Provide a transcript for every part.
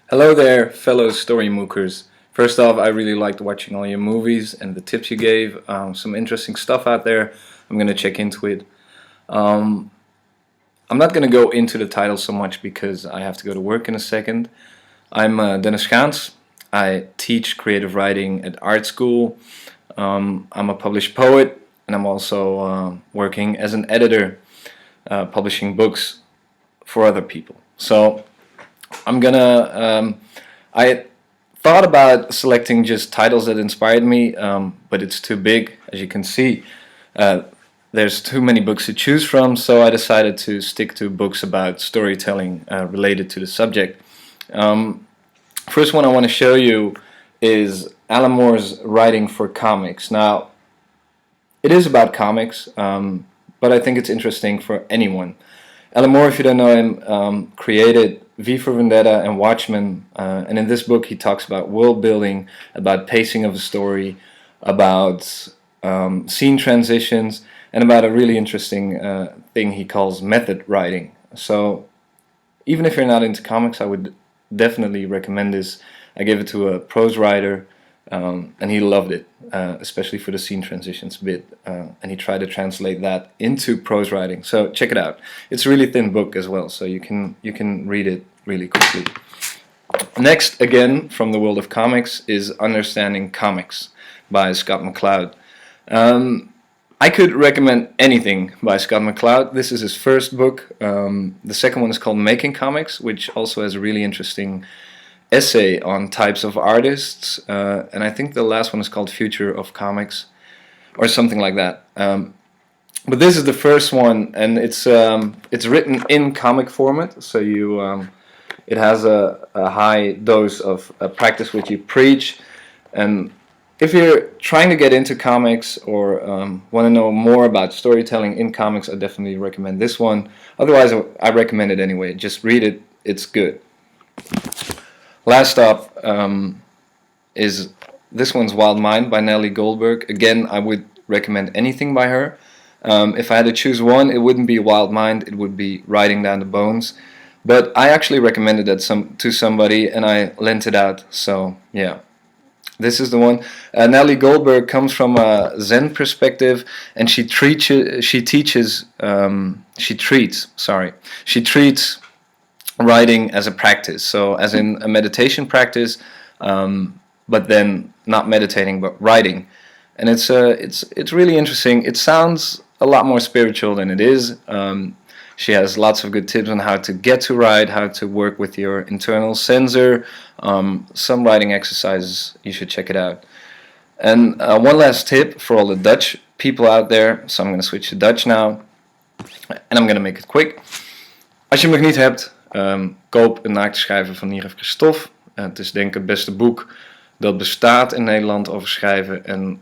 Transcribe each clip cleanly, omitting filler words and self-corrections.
Hello there, fellow StoryMOOCers. First off, I really liked watching all your movies and the tips you gave. Some interesting stuff out there. I'm going to check into it. I'm not going to go into the title so much because I have to go to work in a second. I'm Dennis Gaans. I teach creative writing at art school. I'm a published poet, and I'm also working as an editor, publishing books for other people. So I thought about selecting just titles that inspired me, but it's too big, as you can see. There's too many books to choose from, so I decided to stick to books about storytelling related to the subject. First one I want to show you is Alan Moore's Writing for Comics. Now, it is about comics, but I think it's interesting for anyone. Alan Moore, if you don't know him, created V for Vendetta and Watchmen, and in this book he talks about world building, about pacing of a story, about scene transitions, and about a really interesting thing he calls method writing. So even if you're not into comics, I would definitely recommend this. I gave it to a prose writer, and he loved it, especially for the scene transitions bit, and he tried to translate that into prose writing. So check it out. It's a really thin book as well, so you can read it really quickly. Next, again from the world of comics, is Understanding Comics by Scott McCloud. I could recommend anything by Scott McCloud. This is his first book. The second one is called Making Comics, which also has a really interesting essay on types of artists, and I think the last one is called Future of Comics or something like that. But this is the first one, and it's written in comic format, so it has a high dose of practice which you preach. And if you're trying to get into comics or want to know more about storytelling in comics, I definitely recommend this one. Otherwise, I recommend it anyway. Just read it, it's good. Last up is this one's Wild Mind by Nellie Goldberg. Again, I would recommend anything by her. If I had to choose one, it wouldn't be Wild Mind, it would be Writing Down the Bones. But I actually recommended that to somebody and I lent it out, so yeah. This is the one. Nellie Goldberg comes from a Zen perspective, and she treats writing as a practice, so as in a meditation practice, but then not meditating but writing, and it's really interesting. It sounds a lot more spiritual than it is. She has lots of good tips on how to get to write, how to work with your internal censor, some writing exercises. You should check it out. And one last tip for all the Dutch people out there, so I'm going to switch to Dutch now, and I'm going to make it quick. Als je hem nog niet hebt, koop Een naakte schrijver van Nieref Christophe. Het is denk ik het beste boek dat bestaat in Nederland over schrijven. En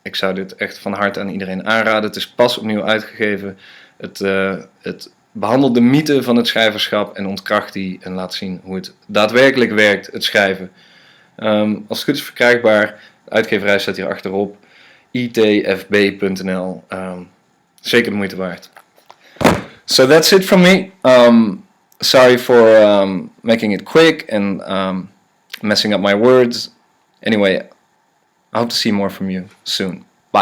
ik zou dit echt van harte aan iedereen aanraden. Het is pas opnieuw uitgegeven. Het behandelt de mythe van het schrijverschap en ontkracht die en laat zien hoe het daadwerkelijk werkt, het schrijven. Als het goed is verkrijgbaar. De uitgeverij staat hier achterop. itfb.nl. Zeker de moeite waard. So that's it from me. Sorry for making it quick and messing up my words. Anyway, I hope to see more from you soon.